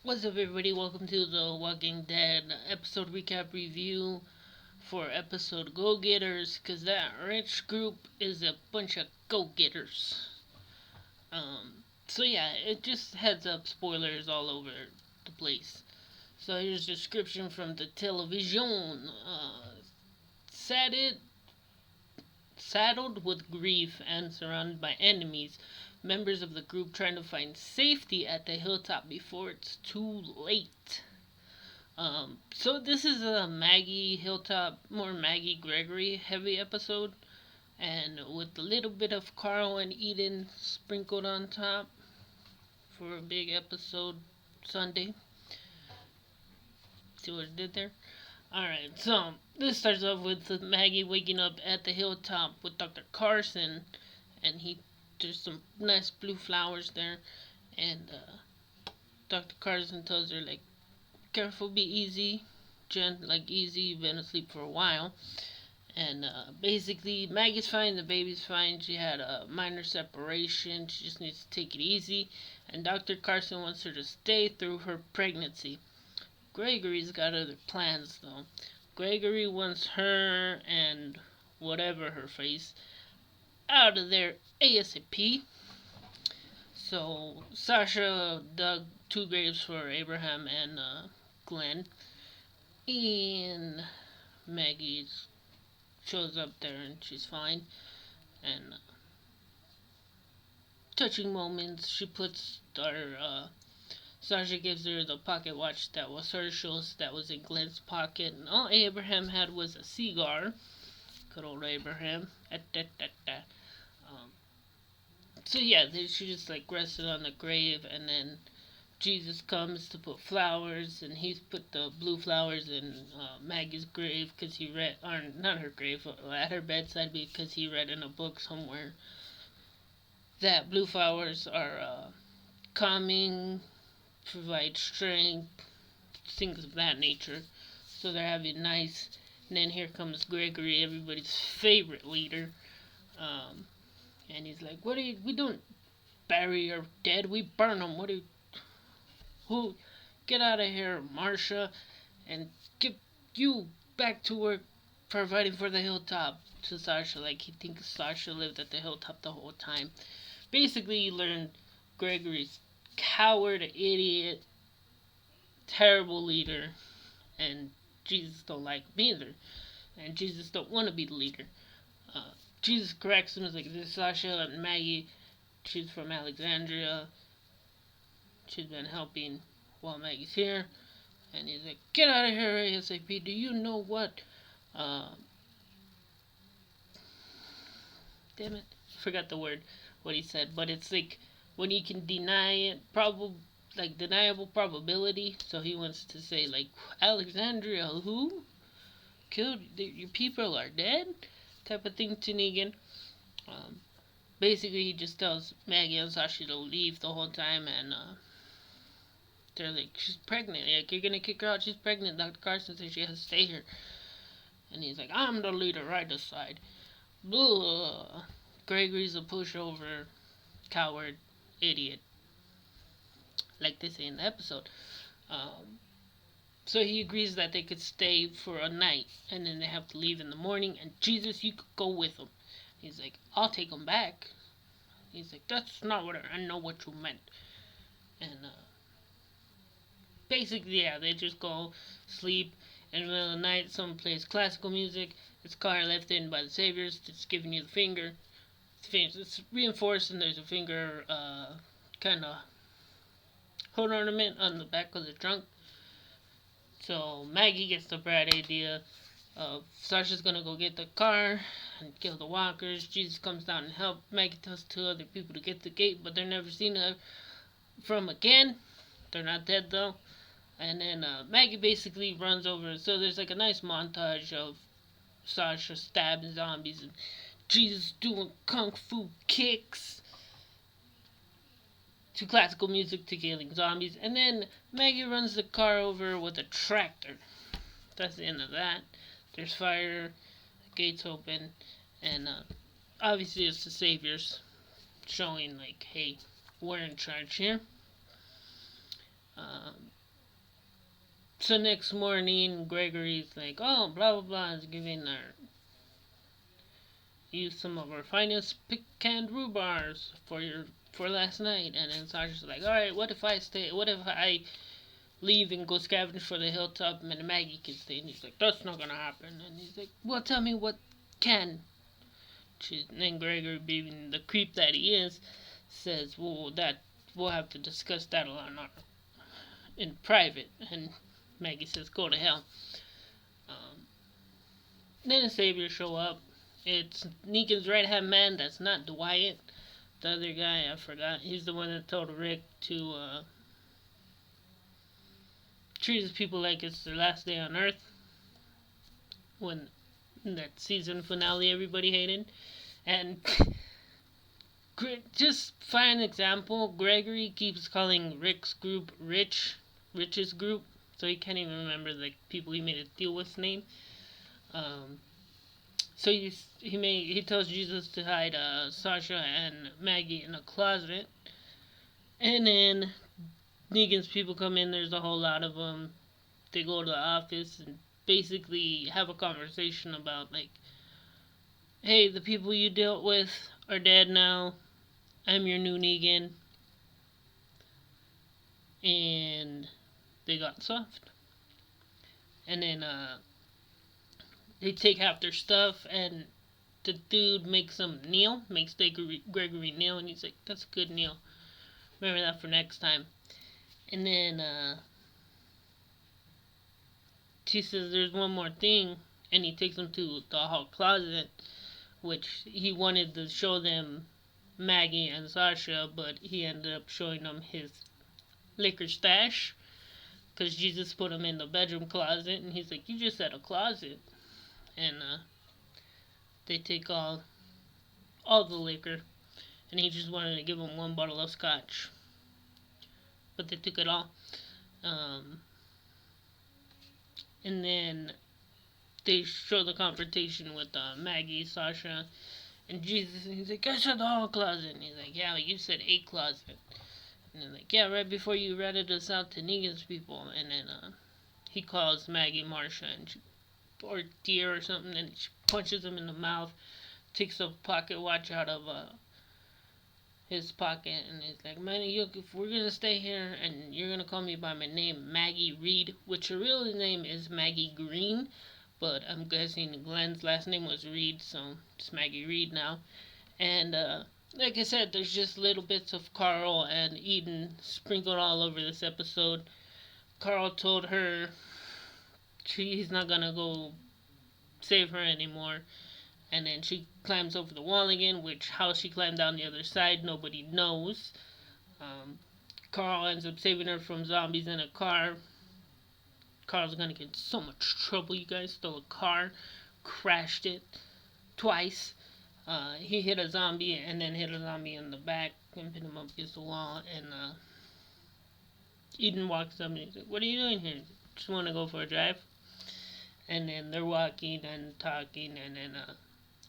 What's up, everybody? Welcome to the Walking Dead episode recap review for episode Go Getters, because that rich group is a bunch of go getters. So yeah, it just heads up spoilers all over the place. So here's a description from the television. Saddled, saddled with grief and surrounded by enemies, members of the group trying to find safety at the hilltop before it's too late. So this is a Maggie Hilltop, more Maggie Gregory heavy episode, and with a little bit of Carl and Eden sprinkled on top for a big episode Sunday. See what I did there? Alright, so this starts off with Maggie waking up at the hilltop with Dr. Carson, and there's some nice blue flowers there, and Dr. Carson tells her, like, careful, be easy, Jen, like, easy, you've been asleep for a while. And basically, Maggie's fine, the baby's fine. She had a minor separation. She just needs to take it easy. And Dr. Carson wants her to stay through her pregnancy. Gregory's got other plans, though. Gregory wants her and whatever her face out of there ASAP. So Sasha dug two graves for Abraham and Glenn. And Maggie shows up there and she's fine. And touching moments, she puts Sasha gives her the pocket watch that was Herschel's, that was in Glenn's pocket, and all Abraham had was a cigar. Good old Abraham. Um, so yeah, she just like rested on the grave, and then Jesus comes to put flowers, and he's put the blue flowers in Maggie's grave because he read, or not her grave, at her bedside because he read in a book somewhere that blue flowers are calming, provide strength, things of that nature. So they're having nice. And then here comes Gregory, everybody's favorite leader. Um, and he's like, "What are you? We don't bury our dead. We burn them. What do you? Who? Get out of here, Marcia, and get you back to work providing for the hilltop." To Sasha, like he thinks Sasha lived at the hilltop the whole time. Basically, you learn Gregory's coward, idiot, terrible leader, and Jesus don't like him either, and Jesus don't want to be the leader. Uh, Jesus corrects him. Is like, "This is Sasha and Maggie. She's from Alexandria. She's been helping while Maggie's here." And he's like, "Get out of here ASAP. Do you know what? Uh, damn it, I forgot the word. What he said, but it's like when you can deny it, like deniable probability. So he wants to say like Alexandria, who killed your people are dead, type of thing to Negan. Um, Basically, he just tells Maggie and Sasha to leave the whole time, and they're like, "She's pregnant. Like, you're gonna kick her out. She's pregnant." Dr. Carson says she has to stay here, and he's like, "I'm the leader. I decide." Blah. Gregory's a pushover, coward, idiot, like they say in the episode. Um, so he agrees that they could stay for a night, and then they have to leave in the morning. And Jesus, you could go with them. He's like, "I'll take them back." He's like, "That's not what I know what you meant." And basically, yeah, they just go sleep. In the middle of the night, someone plays classical music. It's car left in by the saviors. It's giving you the finger. It's reinforced, and there's a finger kind of hood ornament on the back of the trunk. So Maggie gets the bright idea of Sasha's gonna go get the car and kill the walkers. Jesus comes down and helps. Maggie tells two other people to get the gate, but they're never seen from again. They're not dead though. And then Maggie basically runs over. So there's like a nice montage of Sasha stabbing zombies and Jesus doing kung fu kicks to classical music to killing zombies. And then Maggie runs the car over with a tractor. That's the end of that. There's fire, the gates open, and obviously it's the saviors showing like, hey, we're in charge here. So next morning, Gregory's like, oh, blah blah blah, is giving our use some of our finest canned rhubars for last night. And then Sasha's like, all right, what if I stay? What if I leave and go scavenge for the hilltop and Maggie can stay? And he's like, that's not gonna happen. And he's like, well, tell me what can. And then Gregory, being the creep that he is, says, well, that we'll have to discuss that in private. And Maggie says, go to hell. Then the Saviors show up. It's Negan's right hand man. That's not Dwight. The other guy, I forgot. He's the one that told Rick to treat his people like it's their last day on Earth. When in that season finale everybody hated. And just for an example, Gregory keeps calling Rick's group Rich's group, so he can't even remember the people he made a deal with's name. So he tells Jesus to hide Sasha and Maggie in a closet, and then Negan's people come in. There's a whole lot of them. They go to the office and basically have a conversation about like, hey, the people you dealt with are dead now. I'm your new Negan. And they got soft. And then they take half their stuff, and the dude makes Gregory kneel, and he's like, that's a good kneel. Remember that for next time. And then she says there's one more thing, and he takes them to the hall closet, which he wanted to show them Maggie and Sasha, but he ended up showing them his liquor stash, because Jesus put him in the bedroom closet, and he's like, you just said a closet. And they take all the liquor, and he just wanted to give them one bottle of scotch, but they took it all. And then they show the confrontation with Maggie, Sasha, and Jesus, and he's like, I said the hall closet. And he's like, yeah, but you said a closet. And they're like, yeah, right before you ratted us out to Negan's people. And then he calls Maggie Marcia, or dear or something, and she punches him in the mouth, takes a pocket watch out of his pocket, and he's like, man, if we're gonna stay here and you're gonna call me by my name, Maggie Reed, which her real name is Maggie Green, but I'm guessing Glenn's last name was Reed, so it's Maggie Reed now. And like I said, there's just little bits of Carl and Eden sprinkled all over this episode. Carl told her he's not gonna go save her anymore, and then she climbs over the wall again, which how she climbed down the other side nobody knows. Carl ends up saving her from zombies in a car. Carl's gonna get in so much trouble, you guys. Stole a car, crashed it twice. He hit a zombie and then hit a zombie in the back and pinned him up against the wall. And Eden walks up and he's like, what are you doing here? Just want to go for a drive? And then they're walking and talking, and then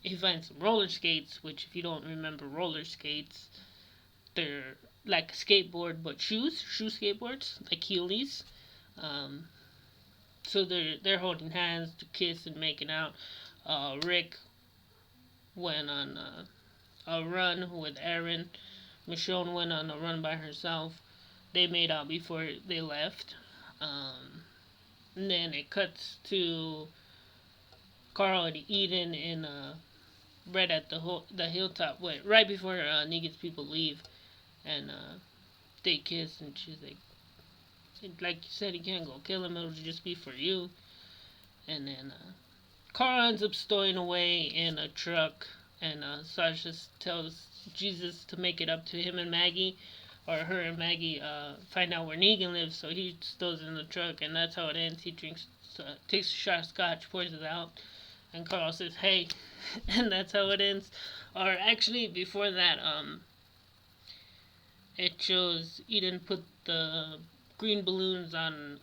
he finds some roller skates, which if you don't remember roller skates, they're like a skateboard but shoe skateboards, like Heelys. So they're holding hands to kiss and making out. Rick went on a run with Aaron. Michonne went on a run by herself. They made out before they left. And then it cuts to Carl and Eden in right at the hilltop, right before Negan's people leave, and they kiss, and she's like you said, you can't go kill him. It'll just be for you. And then Carl ends up stowing away in a truck, and Sasha tells Jesus to make it up to him and Maggie, or her and Maggie find out where Negan lives, so he stows in the truck, and that's how it ends. He takes a shot of scotch, pours it out, and Carl says, hey, and that's how it ends. Or actually, before that, it shows Eden put the green balloons on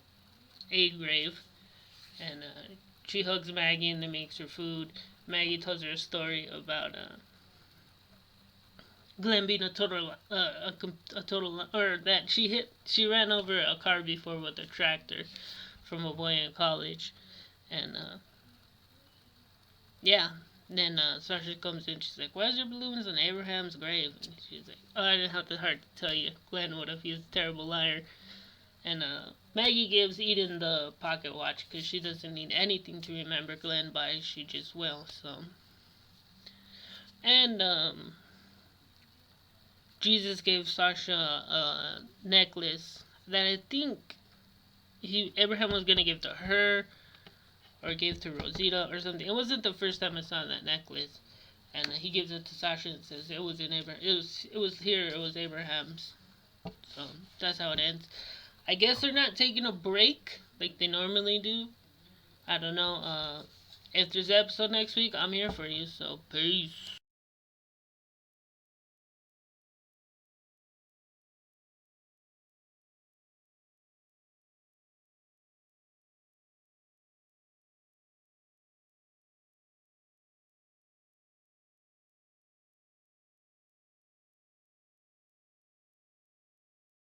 a grave, and she hugs Maggie and then makes her food. Maggie tells her a story about Glenn being a total, or that she ran over a car before with a tractor, from a boy in college. And yeah. Then Sasha comes in. She's like, "Where's your balloons on Abraham's grave?" And she's like, "Oh, I didn't have the heart to tell you. Glenn would have. He's a terrible liar." And Maggie gives Eden the pocket watch because she doesn't need anything to remember Glenn by. She just will. So, and Jesus gave Sasha a necklace that I think Abraham was gonna give to her or gave to Rosita or something. It wasn't the first time I saw that necklace, and he gives it to Sasha and says it was in Abraham. It was here. It was Abraham's. So that's how it ends. I guess they're not taking a break like they normally do. I don't know. If there's an episode next week, I'm here for you. So peace.